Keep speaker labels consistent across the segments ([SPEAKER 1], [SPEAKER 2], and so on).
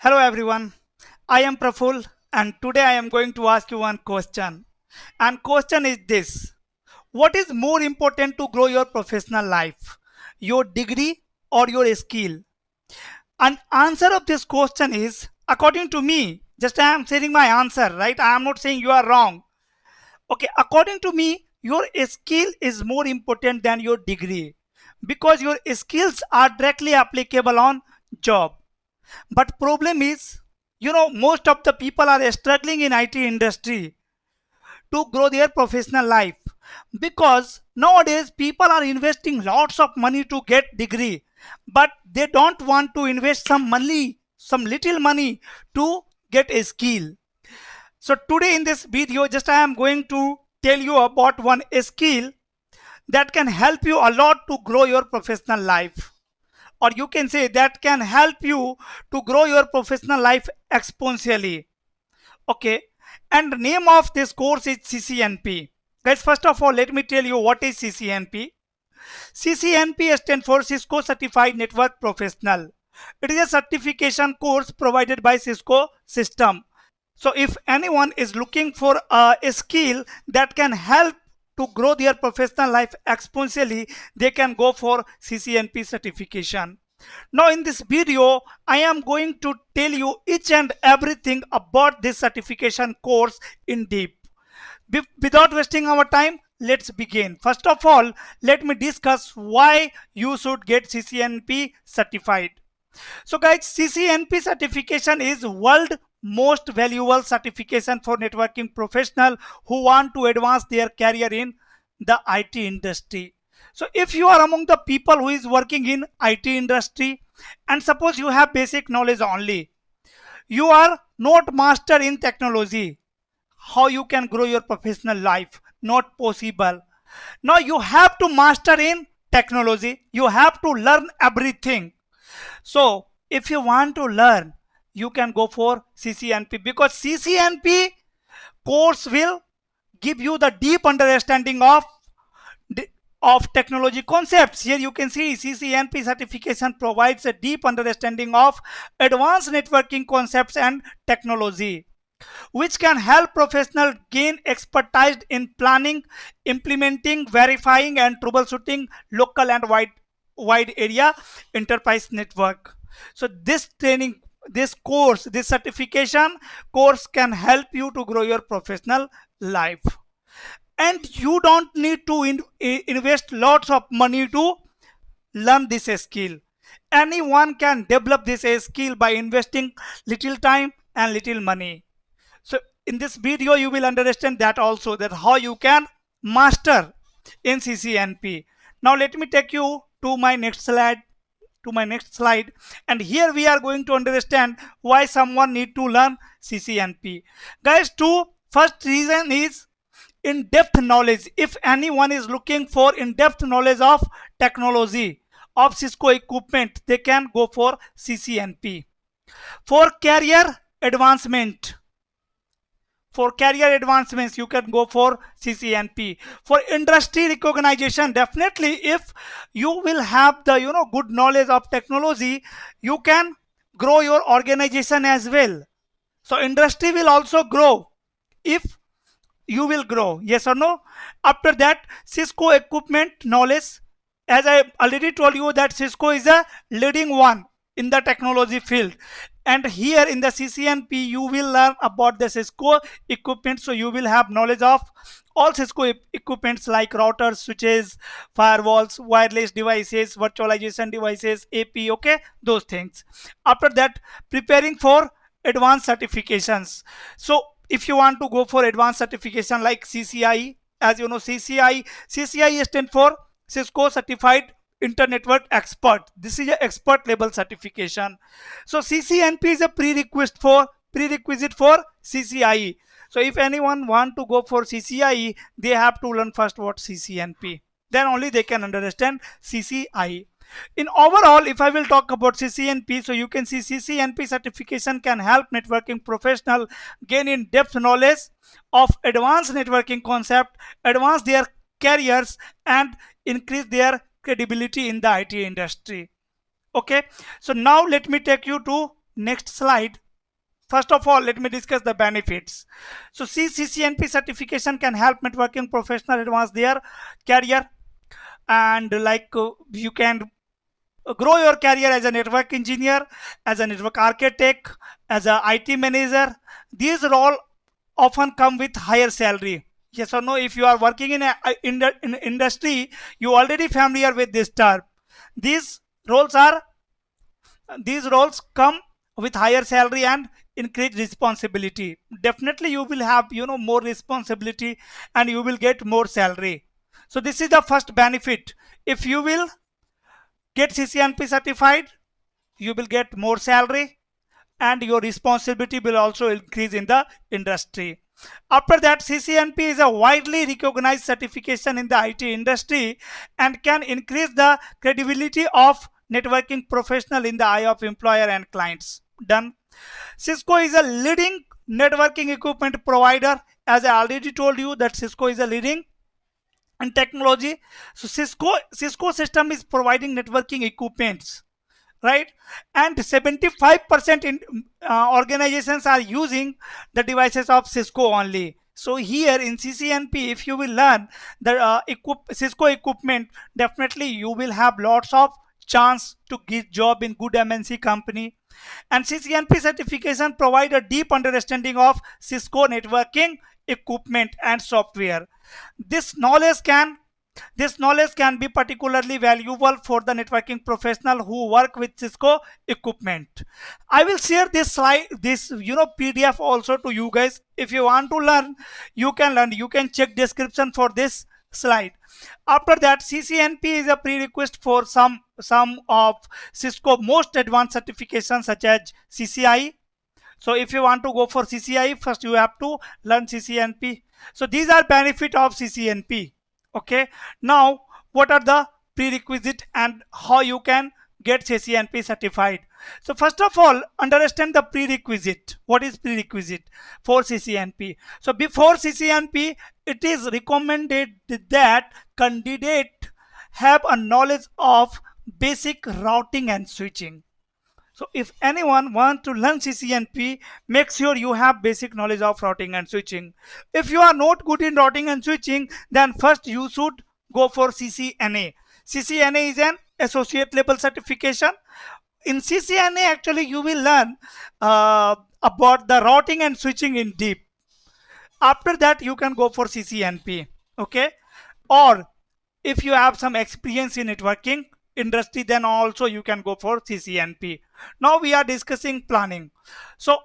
[SPEAKER 1] Hello everyone, I am Praful and today I am going to ask you one question. And question is this: what is more important to grow your professional life? Your degree or your skill? And answer of this question is, according to me, just I am sharing my answer, right? I am not saying you are wrong. Okay, according to me, your skill is more important than your degree because your skills are directly applicable on job. But problem is, most of the people are struggling in IT industry to grow their professional life because nowadays people are investing lots of money to get degree, but they don't want to invest some money, some little money to get a skill. So today in this video, just I am going to tell you about one skill that can help you a lot to grow your professional life, or you can say that can help you to grow your professional life exponentially. Okay, and the name of this course is CCNP. Guys, first of all, let me tell you what is CCNP. CCNP stands for Cisco Certified Network Professional. It is a certification course provided by Cisco system. So if anyone is looking for a skill that can help to grow their professional life exponentially, they can go for CCNP certification. Now in this video, I am going to tell you each and everything about this certification course in deep. Without wasting our time, let's begin. First of all, let me discuss why you should get CCNP certified. So guys, CCNP certification is world most valuable certification for networking professional who want to advance their career in the IT industry. So if you are among the people who is working in IT industry and suppose you have basic knowledge only, you are not master in technology, how you can grow your professional life? Not possible. Now you have to master in technology, you have to learn everything. So if you want to learn, you can go for CCNP because CCNP course will give you the deep understanding of technology concepts. Here you can see CCNP certification provides a deep understanding of advanced networking concepts and technology, which can help professionals gain expertise in planning, implementing, verifying, and troubleshooting local and wide area enterprise network. So this training, this course, this certification course can help you to grow your professional life. And you don't need to invest lots of money to learn this skill. Anyone can develop this skill by investing little time and little money. So in this video, you will understand that also, that how you can master in CCNP. Now let me take you to my next slide. And here we are going to understand why someone need to learn CCNP. Guys, first reason is in-depth knowledge. If anyone is looking for in-depth knowledge of technology, of Cisco equipment, they can go for CCNP. For career advancements, you can go for CCNP. For industry recognition, definitely if you will have the good knowledge of technology, you can grow your organization as well. So industry will also grow if you will grow. Yes or no? After that, Cisco equipment knowledge, as I already told you that Cisco is a leading one in the technology field, and here in the CCNP you will learn about the Cisco equipment. So you will have knowledge of all Cisco equipments like routers, switches, firewalls, wireless devices, virtualization devices, AP, okay, those things. After that, preparing for advanced certifications. So if you want to go for advanced certification like CCI, as you know, CCI stands for Cisco Certified Inter-Network Expert. This is an expert level certification. So CCNP is a prerequisite for CCI. So if anyone want to go for CCI, they have to learn first what CCNP. Then only they can understand CCI. In overall, if I will talk about CCNP, so you can see CCNP certification can help networking professional gain in-depth knowledge of advanced networking concept, advance their careers, and increase their credibility in the IT industry. Okay, so now let me take you to next slide. First of all, let me discuss the benefits. So CCNP certification can help networking professional advance their career, and you can grow your career as a network engineer, as a network architect, as a IT manager. These roles often come with higher salary. Yes or no? If you are working in industry, you already familiar with this term. These roles are these roles come with higher salary and increased responsibility. Definitely you will have more responsibility and you will get more salary. So this is the first benefit. If you will get CCNP certified, you will get more salary and your responsibility will also increase in the industry. After that, CCNP is a widely recognized certification in the IT industry and can increase the credibility of networking professional in the eye of employer and clients. Done. Cisco is a leading networking equipment provider. As I already told you that Cisco is a leading in technology. So Cisco system is providing networking equipments, right? And 75% in organizations are using the devices of Cisco only. So here in CCNP, if you will learn the Cisco equipment, definitely you will have lots of chance to get job in good MNC company. And CCNP certification provide a deep understanding of Cisco networking equipment and software. This knowledge can be particularly valuable for the networking professional who work with Cisco equipment. I will share this slide, this PDF also to you guys. If you want to learn, you can learn. You can check description for this slide. After that, CCNP is a prerequisite for some of Cisco most advanced certifications such as CCI. So if you want to go for CCI, first you have to learn CCNP. So these are benefit of CCNP. Okay, now what are the prerequisite and how you can get CCNP certified? So first of all, understand the prerequisite. What is prerequisite for CCNP? So before CCNP, it is recommended that candidate have a knowledge of basic routing and switching. So if anyone wants to learn CCNP, make sure you have basic knowledge of routing and switching. If you are not good in routing and switching, then first you should go for CCNA. CCNA is an associate level certification. In CCNA, actually, you will learn about the routing and switching in deep. After that, you can go for CCNP. Okay, or if you have some experience in networking industry, then also you can go for CCNP. Now we are discussing planning. So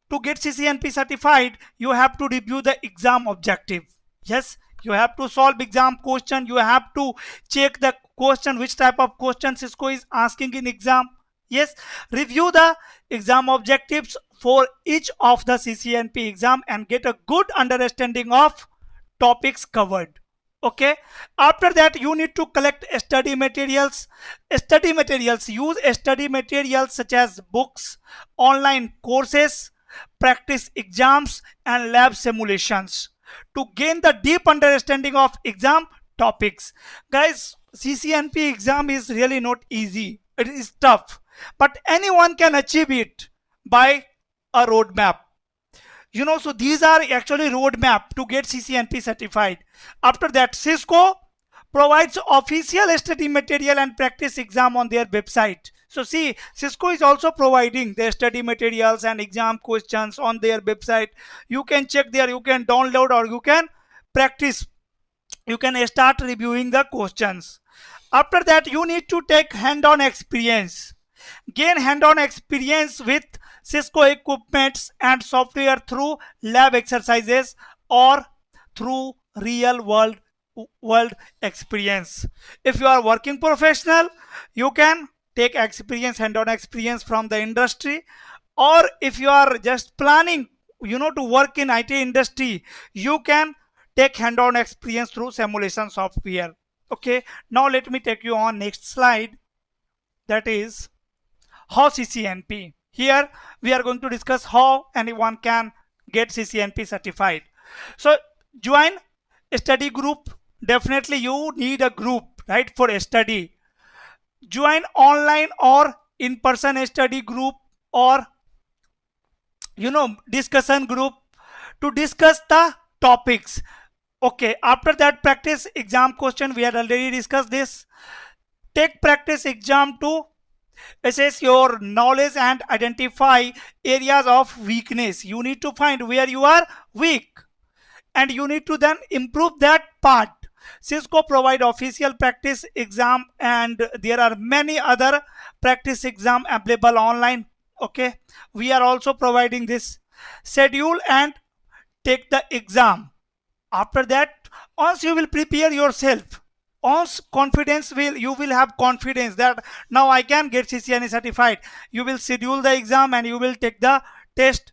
[SPEAKER 1] to get CCNP certified, you have to review the exam objective. Yes, you have to solve exam question. You have to check the question, which type of question Cisco is asking in exam. Yes, review the exam objectives for each of the CCNP exam and get a good understanding of topics covered. Okay, after that you need to collect study materials. Use study materials such as books, online courses, practice exams and lab simulations to gain the deep understanding of exam topics. Guys, CCNP exam is really not easy. It is tough, but anyone can achieve it by a roadmap. So these are actually roadmap to get CCNP certified. After that, Cisco provides official study material and practice exam on their website. So see, Cisco is also providing their study materials and exam questions on their website. You can check there, you can download or you can practice. You can start reviewing the questions. After that, you need to take hand-on experience. Gain hand-on experience with Cisco equipments and software through lab exercises or through real world experience. If you are working professional, you can take experience, hand-on experience from the industry, or if you are just planning to work in IT industry, you can take hand-on experience through simulation software. Okay, now let me take you on next slide, that is how CCNP. Here we are going to discuss how anyone can get CCNP certified. So join a study group. Definitely you need a group, right, for a study. Join online or in-person study group or discussion group to discuss the topics. Okay, after that practice exam question, we had already discussed this. Take practice exam to assess your knowledge and identify areas of weakness. You need to find where you are weak and you need to then improve that part. Cisco provide official practice exam and there are many other practice exam available online. Okay, we are also providing this. Schedule and take the exam. After that, once you will prepare yourself, once confidence will you will have confidence that now I can get CCNA certified, you will schedule the exam and you will take the test.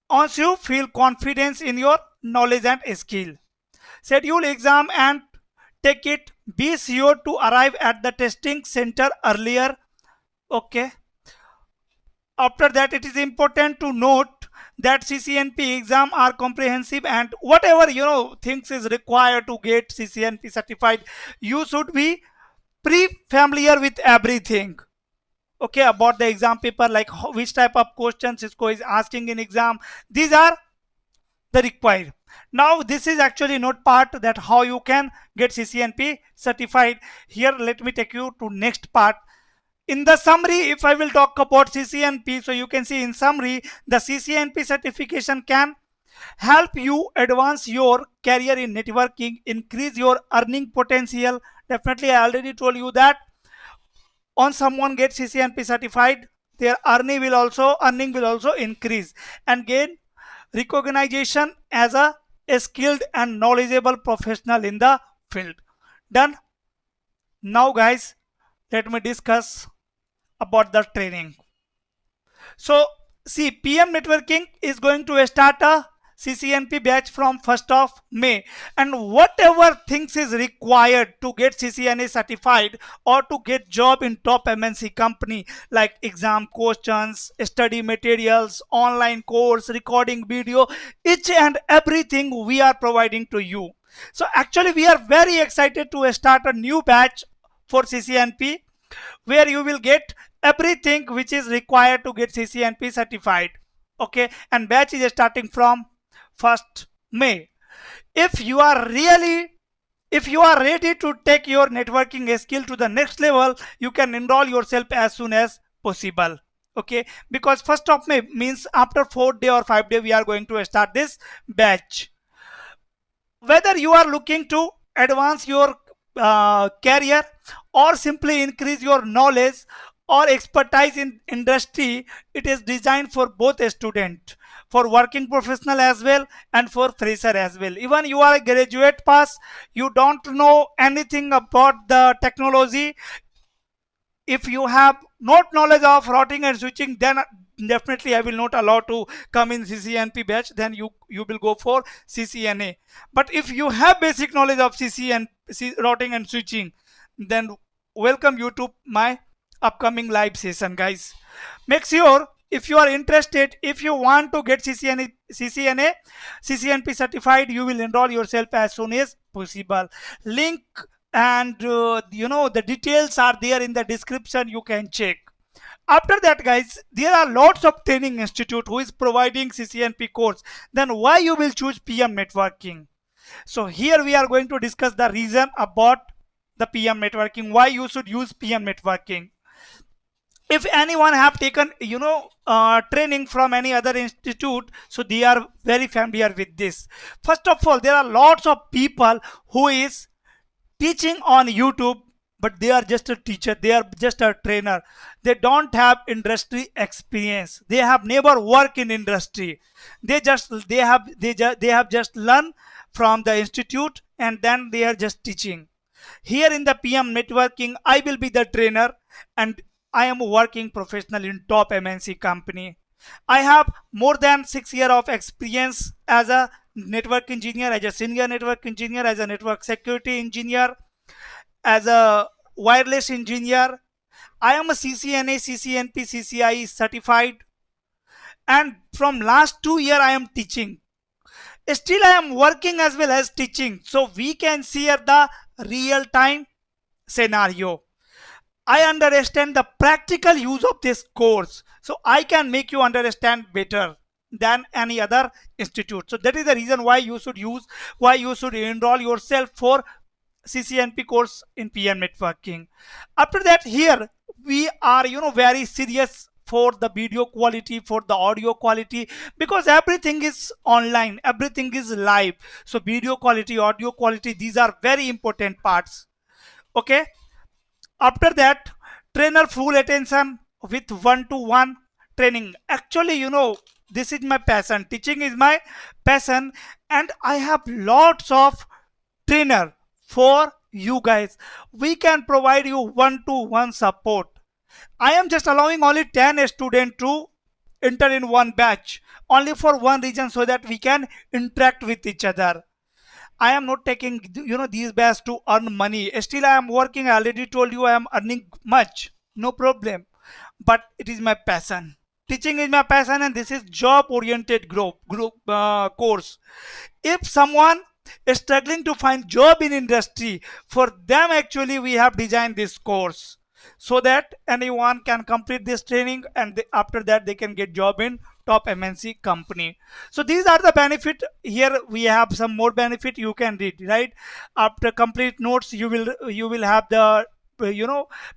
[SPEAKER 1] Once you feel confidence in your knowledge and skill, schedule exam and take it. Be sure to arrive at the testing center earlier. Okay, after that, it is important to note that CCNP exam are comprehensive and whatever things is required to get CCNP certified, you should be pre-familiar with everything. Okay, about the exam paper, like which type of questions Cisco is asking in exam. These are the required. Now this is actually not part that how you can get CCNP certified. Here let me take you to next part. In the summary, if I will talk about CCNP, so you can see in summary, the CCNP certification can help you advance your career in networking, increase your earning potential. Definitely, I already told you that once someone gets CCNP certified, their earning will also increase and gain recognition as a skilled and knowledgeable professional in the field. Done. Now, guys, let me discuss about the training. So see, PM networking is going to start a CCNP batch from 1st of May, and whatever things is required to get CCNA certified or to get job in top MNC company, like exam questions, study materials, online course, recording video, each and everything we are providing to you. So actually we are very excited to start a new batch for CCNP where you will get everything which is required to get CCNP certified. Okay, and batch is starting from 1st May. If you are ready to take your networking skill to the next level, you can enroll yourself as soon as possible. Okay, because 1st of May means after 4 day or 5 day we are going to start this batch. Whether you are looking to advance your career or simply increase your knowledge or expertise in industry, it is designed for both a student, for working professional as well, and for fresher as well. Even you are a graduate pass, you don't know anything about the technology, if you have not knowledge of routing and switching, then definitely I will not allow to come in CCNP batch, then you will go for CCNA. But if you have basic knowledge of routing and switching, then welcome you to my upcoming live session, guys. Make sure, if you are interested, if you want to get CCNP certified, you will enroll yourself as soon as possible. Link and the details are there in the description, you can check. After that, guys, there are lots of training institute who is providing CCNP course. Then why you will choose PM networking? So here we are going to discuss the reason about the PM networking, why you should use PM networking. If anyone have taken training from any other institute, so they are very familiar with this. First of all, there are lots of people who is teaching on YouTube, but they are just a teacher, they are just a trainer, they don't have industry experience, they have never worked in industry, they have just learned from the institute and then they are just teaching. Here in the PM networking, I will be the trainer and I am a working professional in top MNC company. I have more than 6 years of experience as a network engineer, as a senior network engineer, as a network security engineer, as a wireless engineer. I am a CCNA, CCNP, CCI certified, and from last 2 years I am teaching. Still I am working as well as teaching, so we can see at the real time scenario. I understand the practical use of this course, so I can make you understand better. than any other institute. So that is the reason why you should enroll yourself for CCNP course in PM networking. After that, here we are very serious for the video quality, for the audio quality, because everything is online, everything is live. So video quality, audio quality, these are very important parts. Okay. After that, trainer full attention with one-to-one training. Actually, this is my passion. Teaching is my passion, and I have lots of trainer for you guys. We can provide you one-to-one support. I am just allowing only 10 students to enter in one batch, only for one reason, so that we can interact with each other. I am not taking these batches to earn money. Still I am working. I already told you I am earning much. No problem. But it is my passion. Teaching is my passion, and this is job oriented course. If someone is struggling to find job in industry, for them actually we have designed this course, so that anyone can complete this training, and after that they can get job in top MNC company. So these are the benefit. Here we have some more benefit you can read, right? After complete notes, you will have the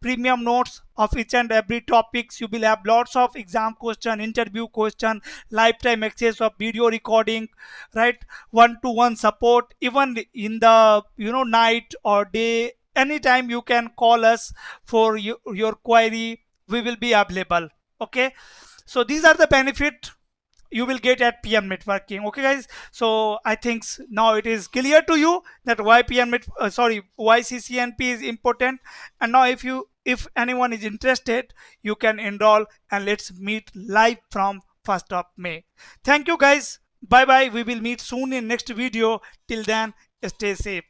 [SPEAKER 1] premium notes of each and every topics. You will have lots of exam question, interview question, lifetime access of video recording, right? One-to-one support, even in the night or day, anytime you can call us for your query. We will be available. Okay. So these are the benefit you will get at PM networking. Okay guys, so I think now it is clear to you that why why CCNP is important. And now if anyone is interested, you can enroll, and let's meet live from 1st of May. Thank you guys. Bye bye. We will meet soon in next video. Till then, stay safe.